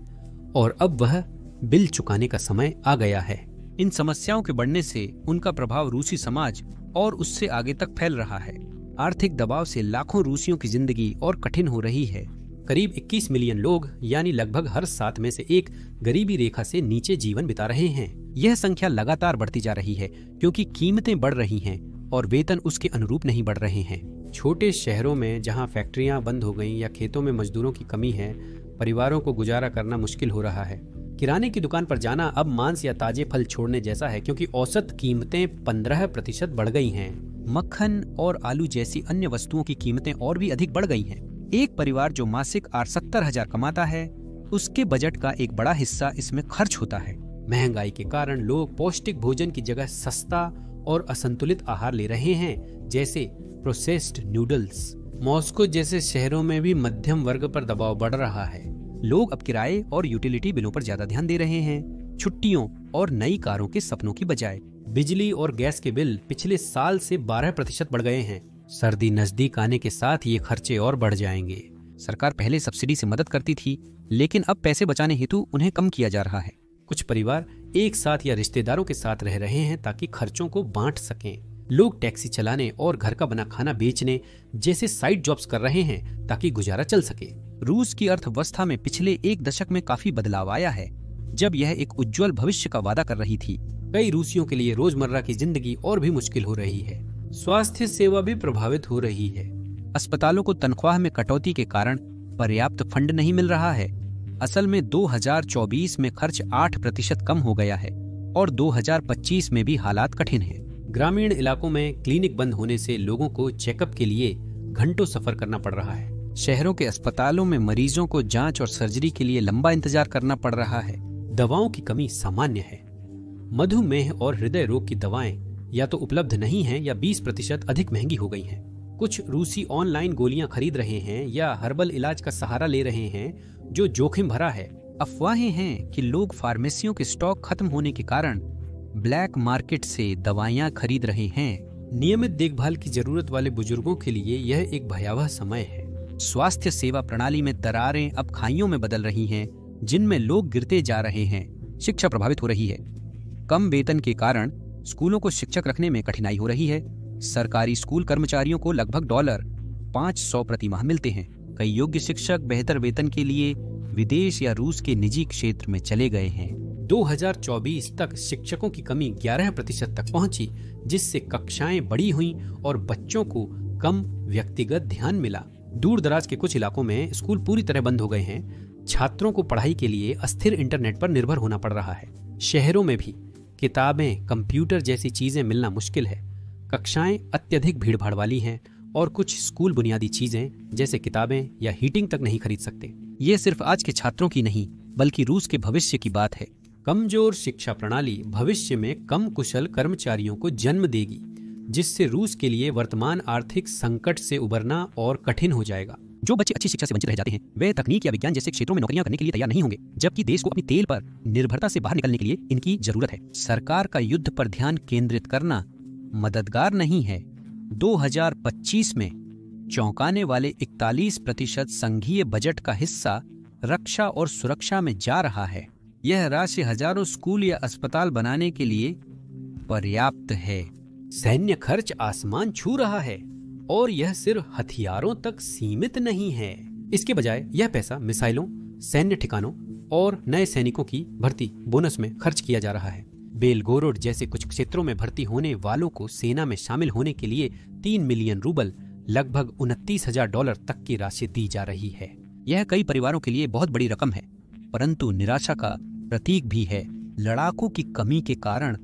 और अब वह बिल चुकाने का समय आ गया है। इन समस्याओं के बढ़ने से उनका प्रभाव रूसी समाज और उससे आगे तक फैल रहा है। आर्थिक दबाव से लाखों रूसियों की जिंदगी और कठिन हो रही है। करीब 21 मिलियन लोग, यानी लगभग हर 7 में से एक, गरीबी रेखा से नीचे जीवन बिता रहे हैं। यह संख्या लगातार बढ़ती जा रही है, क्योंकि कीमतें बढ़ रही हैं और वेतन उसके अनुरूप नहीं बढ़ रहे हैं। छोटे शहरों में जहां फैक्ट्रियां बंद हो गईं या खेतों में मजदूरों की कमी है, परिवारों को गुजारा करना मुश्किल हो रहा है। किराने की दुकान पर जाना अब मांस या ताजे फल छोड़ने जैसा है, क्योंकि औसत कीमतें 15% बढ़ गई हैं। मक्खन और आलू जैसी अन्य वस्तुओं की कीमतें और भी अधिक बढ़ गई हैं। एक परिवार जो मासिक 70,000 कमाता है, उसके बजट का एक बड़ा हिस्सा इसमें खर्च होता है। महंगाई के कारण लोग पौष्टिक भोजन की जगह सस्ता और असंतुलित आहार ले रहे हैं, जैसे प्रोसेस्ड नूडल्स। मॉस्को जैसे शहरों में भी मध्यम वर्ग पर दबाव बढ़ रहा है। लोग अब किराए और यूटिलिटी बिलों पर ज्यादा ध्यान दे रहे हैं, छुट्टियों और नई कारों के सपनों की बजाय। बिजली और गैस के बिल पिछले साल से 12% बढ़ गए हैं। सर्दी नजदीक आने के साथ ये खर्चे और बढ़ जाएंगे। सरकार पहले सब्सिडी से मदद करती थी, लेकिन अब पैसे बचाने हेतु उन्हें कम किया जा रहा है। कुछ परिवार एक साथ या रिश्तेदारों के साथ रह रहे हैं ताकि खर्चों को बांट सकें। लोग टैक्सी चलाने और घर का बना खाना बेचने जैसे साइड जॉब्स कर रहे हैं ताकि गुजारा चल सके। रूस की अर्थव्यवस्था में पिछले एक दशक में काफी बदलाव आया है, जब यह एक उज्जवल भविष्य का वादा कर रही थी। कई रूसियों के लिए रोजमर्रा की जिंदगी और भी मुश्किल हो रही है। स्वास्थ्य सेवा भी प्रभावित हो रही है। अस्पतालों को तनख्वाह में कटौती के कारण पर्याप्त फंड नहीं मिल रहा है। असल में 2024 में खर्च 8% कम हो गया है और 2025 में भी हालात कठिन हैं। ग्रामीण इलाकों में क्लिनिक बंद होने से लोगों को चेकअप के लिए घंटों सफर करना पड़ रहा है। शहरों के अस्पतालों में मरीजों को जांच और सर्जरी के लिए लंबा इंतजार करना पड़ रहा है। दवाओं की कमी सामान्य है। मधुमेह और हृदय रोग की दवाएं या तो उपलब्ध नहीं हैं या 20% अधिक महंगी हो गई हैं। कुछ रूसी ऑनलाइन गोलियां खरीद रहे हैं या हर्बल इलाज का सहारा ले रहे हैं, जो जोखिम भरा है। अफवाहें हैं कि लोग फार्मेसियों के स्टॉक खत्म होने के कारण ब्लैक मार्केट से दवाइयां खरीद रहे हैं। नियमित देखभाल की जरूरत वाले बुजुर्गों के लिए यह एक भयावह समय है। स्वास्थ्य सेवा प्रणाली में दरारें अब खाइयों में बदल रही हैं, जिनमें लोग गिरते जा रहे हैं। शिक्षा प्रभावित हो रही है। कम वेतन के कारण स्कूलों को शिक्षक रखने में कठिनाई हो रही है। सरकारी स्कूल कर्मचारियों को लगभग $500 प्रति माह मिलते हैं। कई योग्य शिक्षक बेहतर वेतन के लिए विदेश या रूस के निजी क्षेत्र में चले गए हैं। 2024 तक शिक्षकों की कमी 11% तक पहुंची, जिससे कक्षाएं बड़ी हुईं और बच्चों को कम व्यक्तिगत ध्यान मिला। दूर दराज के कुछ इलाकों में स्कूल पूरी तरह बंद हो गए हैं। छात्रों को पढ़ाई के लिए अस्थिर इंटरनेट पर निर्भर होना पड़ रहा है। शहरों में भी किताबें, कंप्यूटर जैसी चीजें मिलना मुश्किल है। कक्षाएं अत्यधिक भीड़भाड़ वाली हैं और कुछ स्कूल बुनियादी चीजें जैसे किताबें या हीटिंग तक नहीं खरीद सकते। ये सिर्फ आज के छात्रों की नहीं, बल्कि रूस के भविष्य की बात है। कमजोर शिक्षा प्रणाली भविष्य में कम कुशल कर्मचारियों को जन्म देगी, जिससे रूस के लिए वर्तमान आर्थिक संकट से उबरना और कठिन हो जाएगा। जो बच्चे अच्छी शिक्षा से वंचित रह जाते हैं, वे तकनीक या विज्ञान जैसे क्षेत्रों में नौकरियां करने के लिए तैयार नहीं होंगे, जबकि देश को अपनी तेल पर निर्भरता से बाहर निकलने के लिए इनकी जरूरत है। सरकार का युद्ध पर ध्यान केंद्रित करना मददगार नहीं है। 2025 में चौंकाने वाले 41% संघीय बजट का हिस्सा रक्षा और सुरक्षा में जा रहा है। यह राशि हजारों स्कूल या अस्पताल बनाने के लिए पर्याप्त है। सैन्य खर्च आसमान छू रहा है और यह सिर्फ हथियारों तक सीमित नहीं है। इसके बजाय यह पैसा मिसाइलों, सैन्य ठिकानों और नए सैनिकों की भर्ती बोनस में खर्च किया जा रहा है। बेलगोरोड जैसे कुछ क्षेत्रों में भर्ती होने वालों को सेना में शामिल होने के लिए 3 मिलियन रूबल, लगभग $29,000 तक की राशि दी जा रही है। यह कई परिवारों के लिए बहुत बड़ी रकम है, परंतु निराशा का प्रतीक भी है। लड़ाकों की कमी के कारण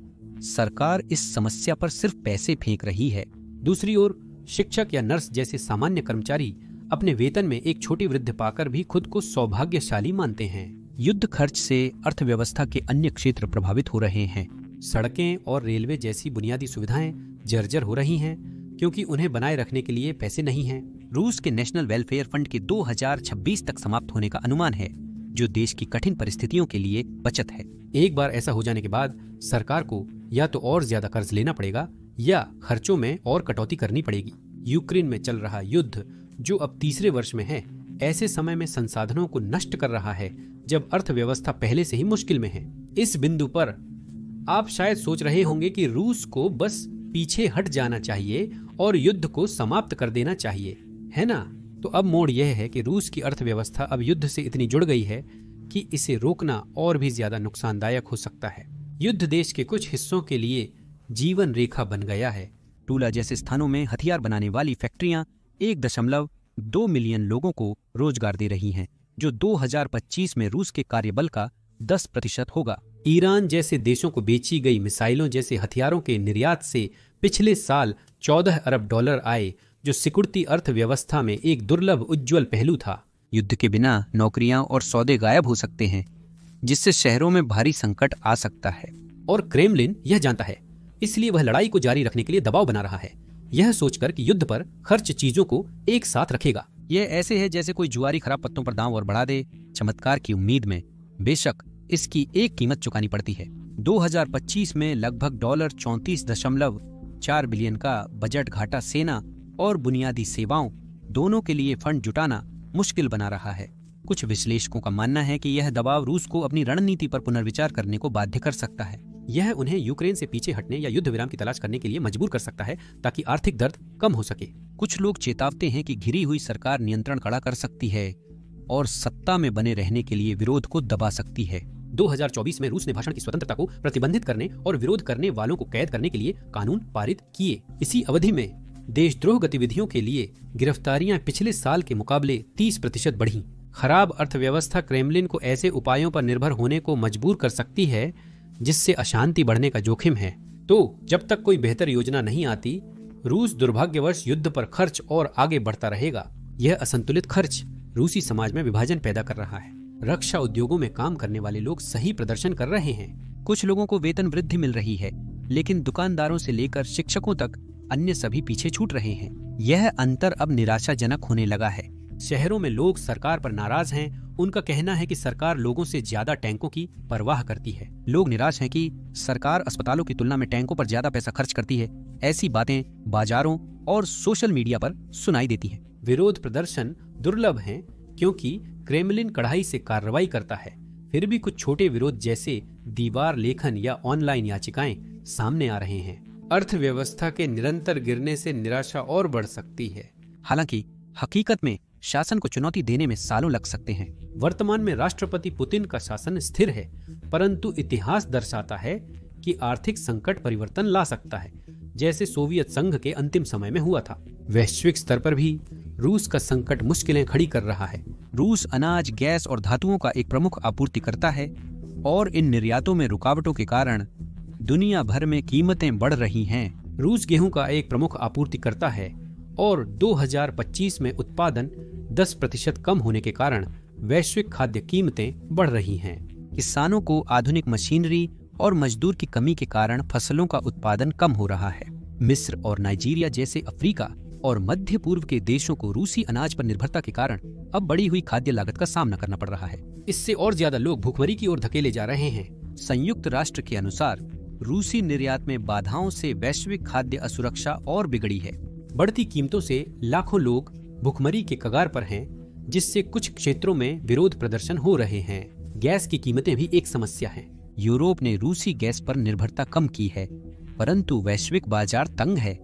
सरकार इस समस्या पर सिर्फ पैसे फेंक रही है। दूसरी ओर शिक्षक या नर्स जैसे सामान्य कर्मचारी अपने वेतन में एक छोटी वृद्धि पाकर भी खुद को सौभाग्यशाली मानते हैं। युद्ध खर्च से अर्थव्यवस्था के अन्य क्षेत्र प्रभावित हो रहे हैं। सड़कें और रेलवे जैसी बुनियादी सुविधाएं जर्जर हो रही हैं, क्योंकि उन्हें बनाए रखने के लिए पैसे नहीं हैं। रूस के नेशनल वेलफेयर फंड के 2026 तक समाप्त होने का अनुमान है, जो देश की कठिन परिस्थितियों के लिए बचत है। एक बार ऐसा हो जाने के बाद सरकार को या तो और ज्यादा कर्ज लेना पड़ेगा या खर्चों में और कटौती करनी पड़ेगी। यूक्रेन में चल रहा युद्ध, जो अब तीसरे वर्ष में है, ऐसे समय में संसाधनों को नष्ट कर रहा है जब अर्थव्यवस्था पहले से ही मुश्किल में है। इस बिंदु पर आप शायद सोच रहे होंगे कि रूस को बस पीछे हट जाना चाहिए और युद्ध को समाप्त कर देना चाहिए, है ना? तो अब मोड़ यह है कि रूस की अर्थव्यवस्था अब युद्ध से इतनी जुड़ गई है कि इसे रोकना और भी ज्यादा नुकसानदायक हो सकता है। युद्ध देश के कुछ हिस्सों के लिए जीवन रेखा बन गया है। टूला जैसे स्थानों में हथियार बनाने वाली फैक्ट्रियां 1.2 मिलियन लोगों को रोजगार दे रही हैं, जो 2025 में रूस के कार्यबल का 10% होगा। ईरान जैसे देशों को बेची गई मिसाइलों जैसे हथियारों के निर्यात से पिछले साल $14 अरब आए, जो सिकुड़ती अर्थव्यवस्था में एक दुर्लभ उज्जवल पहलू था। युद्ध के बिना नौकरियां और सौदे गायब हो सकते हैं, जिससे शहरों में भारी संकट आ सकता है। और क्रेमलिन यह जानता है, इसलिए वह लड़ाई को जारी रखने के लिए दबाव बना रहा है, यह सोचकर कि युद्ध पर खर्च चीजों को एक साथ रखेगा। यह ऐसे है जैसे कोई जुआरी खराब पत्तों पर दांव और बढ़ा दे, चमत्कार की उम्मीद में। बेशक इसकी एक कीमत चुकानी पड़ती है। 2025 में लगभग $34.4 बिलियन का बजट घाटा सेना और बुनियादी सेवाओं दोनों के लिए फंड जुटाना मुश्किल बना रहा है। कुछ विश्लेषकों का मानना है कि यह दबाव रूस को अपनी रणनीति पर पुनर्विचार करने को बाध्य कर सकता है। यह उन्हें यूक्रेन से पीछे हटने या युद्ध विराम की तलाश करने के लिए मजबूर कर सकता है, ताकि आर्थिक दर्द कम हो सके। कुछ लोग चेतावते हैं कि घिरी हुई सरकार नियंत्रण कड़ा कर सकती है और सत्ता में बने रहने के लिए विरोध को दबा सकती है। 2024 में रूस ने भाषण की स्वतंत्रता को प्रतिबंधित करने और विरोध करने वालों को कैद करने के लिए कानून पारित किए। इसी अवधि में देशद्रोह गतिविधियों के लिए गिरफ्तारियां पिछले साल के मुकाबले 30% बढ़ी। खराब अर्थव्यवस्था क्रेमलिन को ऐसे उपायों पर निर्भर होने को मजबूर कर सकती है जिससे अशांति बढ़ने का जोखिम है। तो जब तक कोई बेहतर योजना नहीं आती, रूस दुर्भाग्यवश युद्ध पर खर्च और आगे बढ़ता रहेगा। यह असंतुलित खर्च रूसी समाज में विभाजन पैदा कर रहा है। रक्षा उद्योगों में काम करने वाले लोग सही प्रदर्शन कर रहे हैं। कुछ लोगों को वेतन वृद्धि मिल रही है, लेकिन दुकानदारों से लेकर शिक्षकों तक अन्य सभी पीछे छूट रहे हैं। यह अंतर अब निराशाजनक होने लगा है। शहरों में लोग सरकार पर नाराज हैं। उनका कहना है कि सरकार लोगों से ज्यादा टैंकों की परवाह करती है। लोग निराश हैं कि सरकार अस्पतालों की तुलना में टैंकों पर ज्यादा पैसा खर्च करती है। ऐसी बातें बाजारों और सोशल मीडिया पर सुनाई देती हैं। विरोध प्रदर्शन दुर्लभ हैं क्योंकि क्रेमलिन कड़ाई से कार्रवाई करता है। फिर भी कुछ छोटे विरोध जैसे दीवार लेखन या ऑनलाइन याचिकाएं सामने आ रहे हैं। अर्थव्यवस्था के निरंतर गिरने से निराशा और बढ़ सकती है। हालांकि हकीकत में शासन को चुनौती देने में सालों लग सकते हैं। वर्तमान में राष्ट्रपति पुतिन का शासन स्थिर है, परंतु इतिहास दर्शाता है कि आर्थिक संकट परिवर्तन ला सकता है, जैसे सोवियत संघ के अंतिम समय में हुआ था। वैश्विक स्तर पर भी रूस का संकट मुश्किलें खड़ी कर रहा है। रूस अनाज, गैस और धातुओं का एक प्रमुख आपूर्तिकर्ता है और इन निर्यातों में रुकावटों के कारण दुनिया भर में कीमतें बढ़ रही हैं। रूस गेहूं का एक प्रमुख आपूर्तिकर्ता है और 2025 में उत्पादन 10% कम होने के कारण वैश्विक खाद्य कीमतें बढ़ रही हैं। किसानों को आधुनिक मशीनरी और मजदूर की कमी के कारण फसलों का उत्पादन कम हो रहा है। मिस्र और नाइजीरिया जैसे अफ्रीका और मध्य पूर्व के देशों को रूसी अनाज पर निर्भरता के कारण अब बढ़ी हुई खाद्य लागत का सामना करना पड़ रहा है। इससे और ज्यादा लोग भूखमरी की ओर धकेले जा रहे हैं। संयुक्त राष्ट्र के अनुसार रूसी निर्यात में बाधाओं से वैश्विक खाद्य असुरक्षा और बिगड़ी है। बढ़ती कीमतों से लाखों लोग भुखमरी के कगार पर हैं, जिससे कुछ क्षेत्रों में विरोध प्रदर्शन हो रहे हैं। गैस की कीमतें भी एक समस्या है। यूरोप ने रूसी गैस पर निर्भरता कम की है, परंतु वैश्विक बाजार तंग है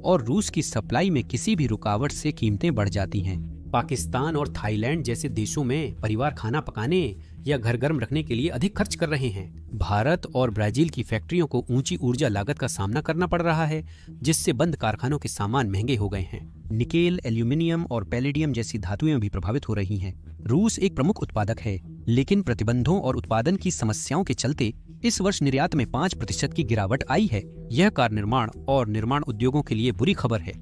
और रूस की सप्लाई में किसी भी रुकावट से कीमतें बढ़ जाती हैं। पाकिस्तान और थाईलैंड जैसे देशों में परिवार खाना पकाने या घर गर्म रखने के लिए अधिक खर्च कर रहे हैं। भारत और ब्राजील की फैक्ट्रियों को ऊंची ऊर्जा लागत का सामना करना पड़ रहा है, जिससे बंद कारखानों के सामान महंगे हो गए हैं। निकेल, एल्यूमिनियम और पैलेडियम जैसी धातुएं भी प्रभावित हो रही हैं। रूस एक प्रमुख उत्पादक है, लेकिन प्रतिबंधों और उत्पादन की समस्याओं के चलते इस वर्ष निर्यात में 5% की गिरावट आई है। यह कार निर्माण और निर्माण उद्योगों के लिए बुरी खबर है,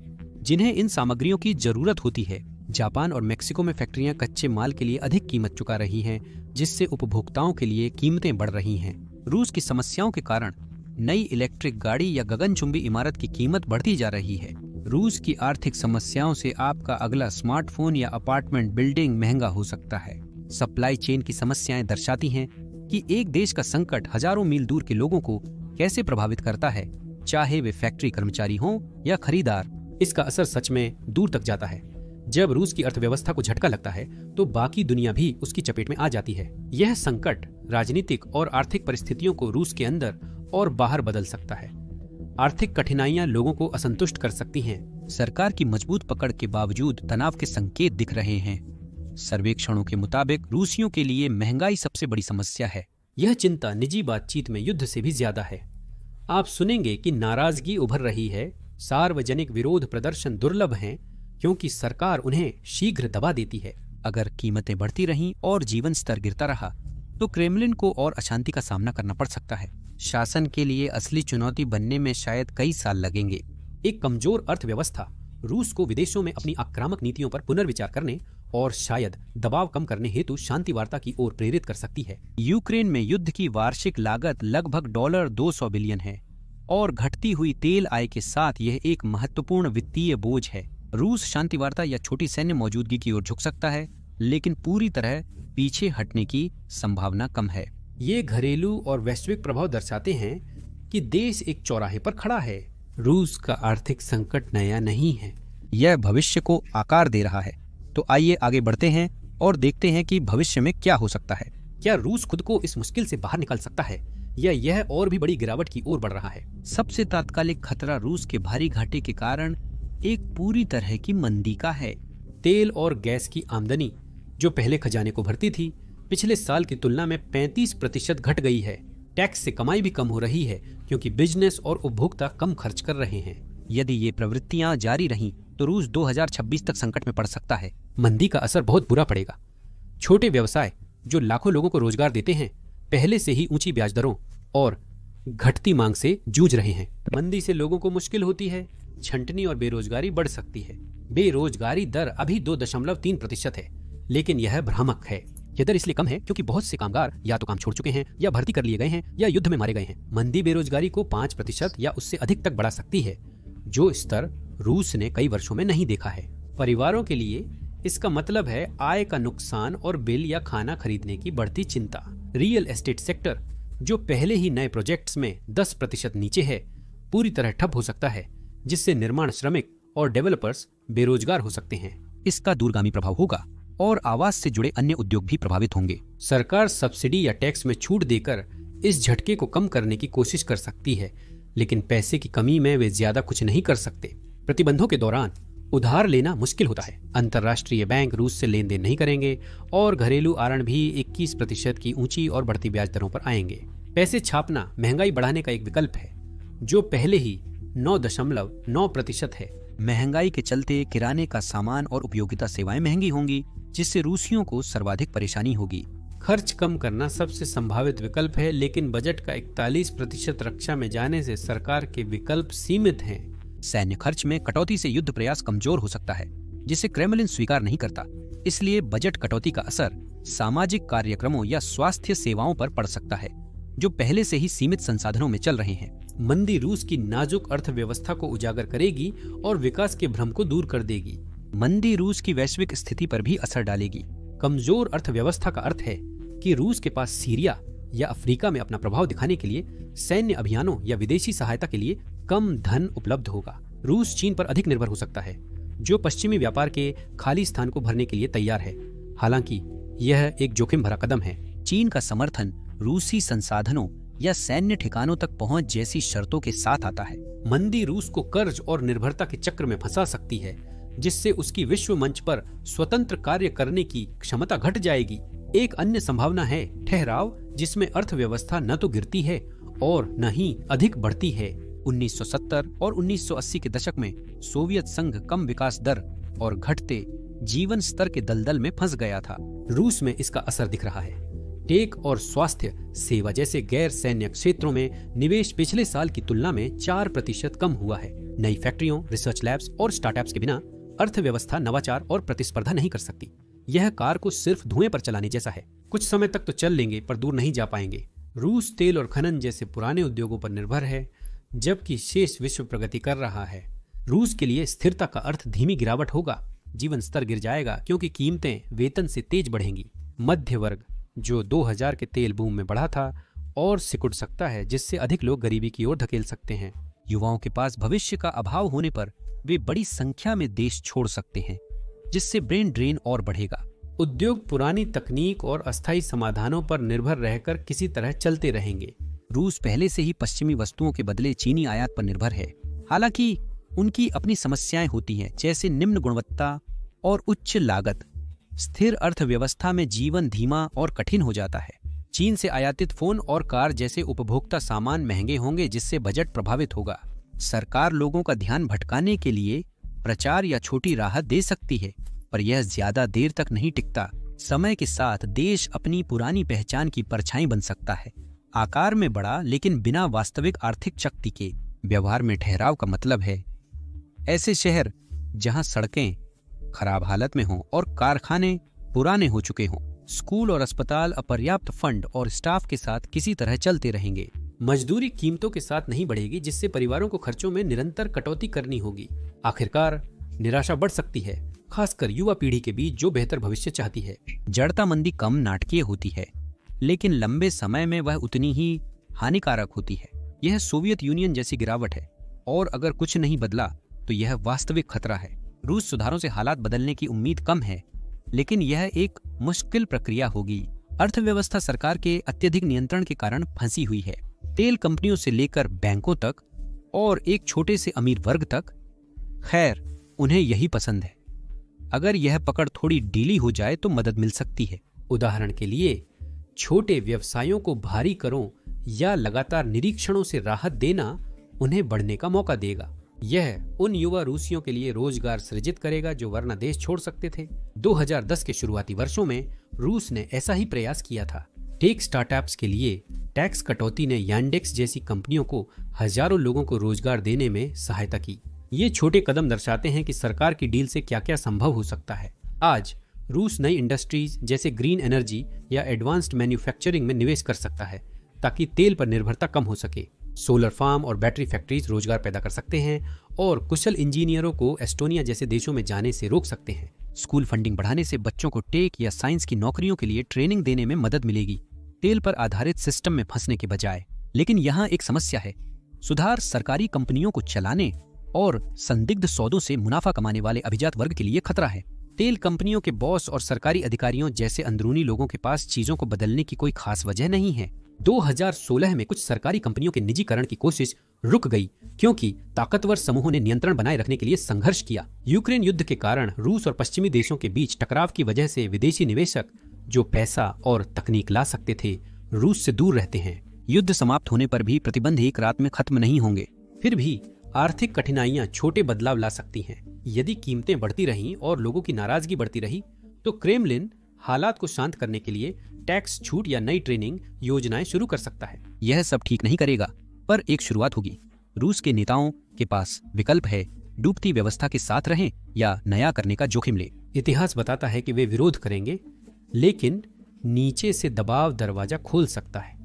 जिन्हें इन सामग्रियों की जरूरत होती है। जापान और मेक्सिको में फैक्ट्रियां कच्चे माल के लिए अधिक कीमत चुका रही हैं, जिससे उपभोक्ताओं के लिए कीमतें बढ़ रही हैं। रूस की समस्याओं के कारण नई इलेक्ट्रिक गाड़ी या गगनचुंबी इमारत की कीमत बढ़ती जा रही है। रूस की आर्थिक समस्याओं से आपका अगला स्मार्टफोन या अपार्टमेंट बिल्डिंग महंगा हो सकता है। सप्लाई चेन की समस्याएं दर्शाती हैं कि एक देश का संकट हजारों मील दूर के लोगों को कैसे प्रभावित करता है, चाहे वे फैक्ट्री कर्मचारी हों या खरीदार। इसका असर सच में दूर तक जाता है। जब रूस की अर्थव्यवस्था को झटका लगता है तो बाकी दुनिया भी उसकी चपेट में आ जाती है। यह संकट राजनीतिक और आर्थिक परिस्थितियों को रूस के अंदर और बाहर बदल सकता है। आर्थिक कठिनाइयां लोगों को असंतुष्ट कर सकती हैं। सरकार की मजबूत पकड़ के बावजूद तनाव के संकेत दिख रहे हैं। सर्वेक्षणों के मुताबिक रूसियों के लिए महंगाई सबसे बड़ी समस्या है। यह चिंता निजी बातचीत में युद्ध से भी ज्यादा है। आप सुनेंगे कि नाराजगी उभर रही है। सार्वजनिक विरोध प्रदर्शन दुर्लभ हैं क्योंकि सरकार उन्हें शीघ्र दबा देती है। अगर कीमतें बढ़ती रहीं और जीवन स्तर गिरता रहा तो क्रेमलिन को और अशांति का सामना करना पड़ सकता है। शासन के लिए असली चुनौती बनने में शायद कई साल लगेंगे। एक कमजोर अर्थव्यवस्था रूस को विदेशों में अपनी आक्रामक नीतियों पर पुनर्विचार करने और शायद दबाव कम करने हेतु शांति वार्ता की ओर प्रेरित कर सकती है। यूक्रेन में युद्ध की वार्षिक लागत लगभग $200 बिलियन है और घटती हुई तेल आय के साथ यह एक महत्वपूर्ण वित्तीय बोझ है। रूस शांति वार्ता या छोटी सैन्य मौजूदगी की ओर झुक सकता है, लेकिन पूरी तरह पीछे हटने की संभावना कम है। ये घरेलू और वैश्विक प्रभाव दर्शाते हैं कि देश एक चौराहे पर खड़ा है। रूस का आर्थिक संकट नया नहीं है, यह भविष्य को आकार दे रहा है। तो आइए आगे बढ़ते हैं और देखते हैं कि भविष्य में क्या हो सकता है। क्या रूस खुद को इस मुश्किल से बाहर निकाल सकता है या यह और भी बड़ी गिरावट की ओर बढ़ रहा है? सबसे तात्कालिक खतरा रूस के भारी घाटे के कारण एक पूरी तरह की मंदी का है। तेल और गैस की आमदनी जो पहले खजाने को भरती थी, पिछले साल की तुलना में 35% घट गई है। टैक्स से कमाई भी कम हो रही है क्योंकि बिजनेस और उपभोक्ता कम खर्च कर रहे हैं। यदि ये प्रवृत्तियां जारी रहीं तो रूस 2026 तक संकट में पड़ सकता है। मंदी का असर बहुत बुरा पड़ेगा। छोटे व्यवसाय जो लाखों लोगों को रोजगार देते हैं, पहले से ही ऊंची ब्याज दरों और घटती मांग से जूझ रहे हैं। मंदी से लोगों को मुश्किल होती है, छंटनी और बेरोजगारी बढ़ सकती है। बेरोजगारी दर अभी 2.3% है, लेकिन यह भ्रामक है। यह दर इसलिए कम है क्योंकि बहुत से कामगार या तो काम छोड़ चुके हैं, या भर्ती कर लिए गए हैं, या युद्ध में मारे गए हैं। मंदी बेरोजगारी को 5% या उससे अधिक तक बढ़ा सकती है, जो स्तर रूस ने कई वर्षों में नहीं देखा है। परिवारों के लिए इसका मतलब है आय का नुकसान और बिल या खाना खरीदने की बढ़ती चिंता। रियल एस्टेट सेक्टर, जो पहले ही नए प्रोजेक्ट्स में 10% नीचे है, पूरी तरह ठप हो सकता है, जिससे निर्माण श्रमिक और डेवलपर्स बेरोजगार हो सकते हैं। इसका दूरगामी प्रभाव होगा और आवास से जुड़े अन्य उद्योग भी प्रभावित होंगे। सरकार सब्सिडी या टैक्स में छूट देकर इस झटके को कम करने की कोशिश कर सकती है, लेकिन पैसे की कमी में वे ज्यादा कुछ नहीं कर सकते। प्रतिबंधों के दौरान उधार लेना मुश्किल होता है। अंतर्राष्ट्रीय बैंक रूस से लेन देन नहीं करेंगे और घरेलू आहरण भी 21% की ऊंची और बढ़ती ब्याज दरों पर आएंगे। पैसे छापना महंगाई बढ़ाने का एक विकल्प है, जो पहले ही 9.9% है। महंगाई के चलते किराने का सामान और उपयोगिता सेवाएं महंगी होंगी, जिससे रूसियों को सर्वाधिक परेशानी होगी। खर्च कम करना सबसे संभावित विकल्प है, लेकिन बजट का 41% रक्षा में जाने से सरकार के विकल्प सीमित हैं। सैन्य खर्च में कटौती से युद्ध प्रयास कमजोर हो सकता है, जिसे क्रेमलिन स्वीकार नहीं करता। इसलिए बजट कटौती का असर सामाजिक कार्यक्रमों या स्वास्थ्य सेवाओं पर पड़ सकता है, जो पहले से ही सीमित संसाधनों में चल रहे हैं। मंदी रूस की नाजुक अर्थव्यवस्था को उजागर करेगी और विकास के भ्रम को दूर कर देगी। मंदी रूस की वैश्विक स्थिति पर भी असर डालेगी। कमजोर अर्थव्यवस्था का अर्थ है कि रूस के पास सीरिया या अफ्रीका में अपना प्रभाव दिखाने के लिए सैन्य अभियानों या विदेशी सहायता के लिए कम धन उपलब्ध होगा। रूस चीन पर अधिक निर्भर हो सकता है, जो पश्चिमी व्यापार के खाली स्थान को भरने के लिए तैयार है। हालांकि यह एक जोखिम भरा कदम है। चीन का समर्थन रूसी संसाधनों या सैन्य ठिकानों तक पहुंच जैसी शर्तों के साथ आता है। मंदी रूस को कर्ज और निर्भरता के चक्र में फंसा सकती है, जिससे उसकी विश्व मंच पर स्वतंत्र कार्य करने की क्षमता घट जाएगी। एक अन्य संभावना है ठहराव, जिसमें अर्थव्यवस्था न तो गिरती है और न ही अधिक बढ़ती है। 1970 और 1980 के दशक में सोवियत संघ कम विकास दर और घटते जीवन स्तर के दलदल में फंस गया था। रूस में इसका असर दिख रहा है। टेक और स्वास्थ्य सेवा जैसे गैर सैन्य क्षेत्रों में निवेश पिछले साल की तुलना में 4% कम हुआ है। नई फैक्ट्रियों, रिसर्च लैब्स और स्टार्टअप्स के बिना अर्थव्यवस्था नवाचार और प्रतिस्पर्धा नहीं कर सकती। यह कार को सिर्फ धुएं पर चलाने जैसा है। कुछ समय तक तो चल लेंगे, पर दूर नहीं जा पाएंगे। रूस तेल और खनन जैसे पुराने उद्योगों पर निर्भर है, जबकि शेष विश्व प्रगति कर रहा है। रूस के लिए स्थिरता का अर्थ धीमी गिरावट होगा। जीवन स्तर गिर जाएगा क्योंकि कीमतें वेतन से तेज बढ़ेंगी। मध्य वर्ग, जो 2000 के तेल बूम में बढ़ा था, और सिकुड़ सकता है, जिससे अधिक लोग गरीबी की ओर धकेल सकते हैं। युवाओं के पास भविष्य का अभाव होने पर वे बड़ी संख्या में देश छोड़ सकते हैं, जिससे ब्रेन ड्रेन और बढ़ेगा। उद्योग पुरानी तकनीक और अस्थायी समाधानों पर निर्भर रहकर किसी तरह चलते रहेंगे। रूस पहले से ही पश्चिमी वस्तुओं के बदले चीनी आयात पर निर्भर है। हालांकि उनकी अपनी समस्याएं होती हैं, जैसे निम्न गुणवत्ता और उच्च लागत। स्थिर अर्थव्यवस्था में जीवन धीमा और कठिन हो जाता है। चीन से आयातित फोन और कार जैसे उपभोक्ता सामान महंगे होंगे, जिससे बजट प्रभावित होगा। सरकार लोगों का ध्यान भटकाने के लिए प्रचार या छोटी राहत दे सकती है, पर यह ज्यादा देर तक नहीं टिकता। समय के साथ देश अपनी पुरानी पहचान की परछाई बन सकता है, आकार में बड़ा लेकिन बिना वास्तविक आर्थिक शक्ति के। व्यवहार में ठहराव का मतलब है ऐसे शहर जहां सड़कें खराब हालत में हों और कारखाने पुराने हो चुके हों। स्कूल और अस्पताल अपर्याप्त फंड और स्टाफ के साथ किसी तरह चलते रहेंगे। मजदूरी कीमतों के साथ नहीं बढ़ेगी, जिससे परिवारों को खर्चों में निरंतर कटौती करनी होगी। आखिरकार निराशा बढ़ सकती है, खासकर युवा पीढ़ी के बीच, जो बेहतर भविष्य चाहती है। जड़ता मंदी कम नाटकीय होती है, लेकिन लंबे समय में वह उतनी ही हानिकारक होती है। यह सोवियत यूनियन जैसी गिरावट है, और अगर कुछ नहीं बदला तो यह वास्तविक खतरा है। रूस सुधारों से हालात बदलने की उम्मीद कम है, लेकिन यह एक मुश्किल प्रक्रिया होगी। अर्थव्यवस्था सरकार के अत्यधिक नियंत्रण के कारण फंसी हुई है। तेल कंपनियों से लेकर बैंकों तक और एक छोटे से अमीर वर्ग तक, खैर उन्हें यही पसंद है। अगर यह पकड़ थोड़ी ढीली हो जाए तो मदद मिल सकती है। उदाहरण के लिए छोटे व्यवसायों को भारी करों या लगातार निरीक्षणों से राहत देना उन्हें बढ़ने का मौका देगा। यह उन युवा रूसियों के लिए रोजगार सृजित करेगा जो वरना देश छोड़ सकते थे। 2010 के शुरुआती वर्षों में रूस ने ऐसा ही प्रयास किया था। टेक स्टार्टअप्स के लिए टैक्स कटौती ने यांडेक्स जैसी कंपनियों को हजारों लोगों को रोजगार देने में सहायता की। ये छोटे कदम दर्शाते हैं कि सरकार की डील से क्या क्या संभव हो सकता है। आज रूस नई इंडस्ट्रीज जैसे ग्रीन एनर्जी या एडवांस्ड मैन्युफैक्चरिंग में निवेश कर सकता है ताकि तेल पर निर्भरता कम हो सके। सोलर फार्म और बैटरी फैक्ट्रीज रोजगार पैदा कर सकते हैं और कुशल इंजीनियरों को एस्टोनिया जैसे देशों में जाने से रोक सकते हैं। स्कूल फंडिंग बढ़ाने से बच्चों को टेक या साइंस की नौकरियों के लिए ट्रेनिंग देने में मदद मिलेगी, तेल पर आधारित सिस्टम में फंसने के बजाय। लेकिन यहाँ एक समस्या है। सुधार सरकारी कंपनियों को चलाने और संदिग्ध सौदों से मुनाफा कमाने वाले अभिजात वर्ग के लिए खतरा है। तेल कंपनियों के बॉस और सरकारी अधिकारियों जैसे अंदरूनी लोगों के पास चीजों को बदलने की कोई खास वजह नहीं है। 2016 में कुछ सरकारी कंपनियों के निजीकरण की कोशिश रुक गई क्योंकि ताकतवर समूहों ने नियंत्रण बनाए रखने के लिए संघर्ष किया। यूक्रेन युद्ध के कारण रूस और पश्चिमी देशों के बीच टकराव की वजह से विदेशी निवेशक जो पैसा और तकनीक ला सकते थे रूस से दूर रहते हैं। युद्ध समाप्त होने पर भी प्रतिबंध एक रात में खत्म नहीं होंगे। फिर भी आर्थिक कठिनाइयां छोटे बदलाव ला सकती हैं। यदि कीमतें बढ़ती रहीं और लोगों की नाराजगी बढ़ती रही तो क्रेमलिन हालात को शांत करने के लिए टैक्स छूट या नई ट्रेनिंग योजनाएं शुरू कर सकता है। यह सब ठीक नहीं करेगा, पर एक शुरुआत होगी। रूस के नेताओं के पास विकल्प है, डूबती व्यवस्था के साथ रहें या नया करने का जोखिम ले। इतिहास बताता है कि वे विरोध करेंगे, लेकिन नीचे से दबाव दरवाजा खोल सकता है।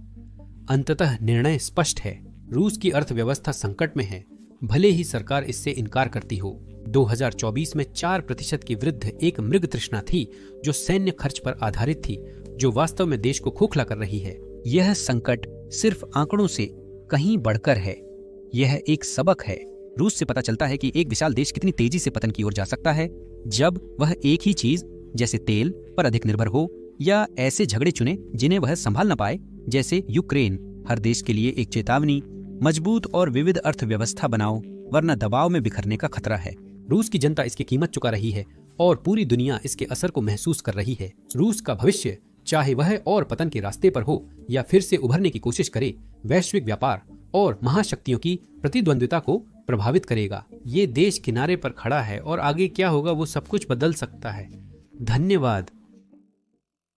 अंततः निर्णय स्पष्ट है, रूस की अर्थव्यवस्था संकट में है, भले ही सरकार इससे इनकार करती हो। 2024 में 4% की वृद्धि एक मृग तृष्णा थी जो सैन्य खर्च पर आधारित थी, जो वास्तव में देश को खोखला कर रही है। यह संकट सिर्फ आंकड़ों से कहीं बढ़कर है। यह एक सबक है। रूस से पता चलता है कि एक विशाल देश कितनी तेजी से पतन की ओर जा सकता है जब वह एक ही चीज जैसे तेल पर अधिक निर्भर हो या ऐसे झगड़े चुने जिन्हें वह संभाल न पाए, जैसे यूक्रेन। हर देश के लिए एक चेतावनी, मजबूत और विविध अर्थव्यवस्था बनाओ वरना दबाव में बिखरने का खतरा है। रूस की जनता इसकी कीमत चुका रही है और पूरी दुनिया इसके असर को महसूस कर रही है। रूस का भविष्य, चाहे वह और पतन के रास्ते पर हो या फिर से उभरने की कोशिश करे, वैश्विक व्यापार और महाशक्तियों की प्रतिद्वंद्विता को प्रभावित करेगा। ये देश किनारे पर खड़ा है और आगे क्या होगा वो सब कुछ बदल सकता है। धन्यवाद।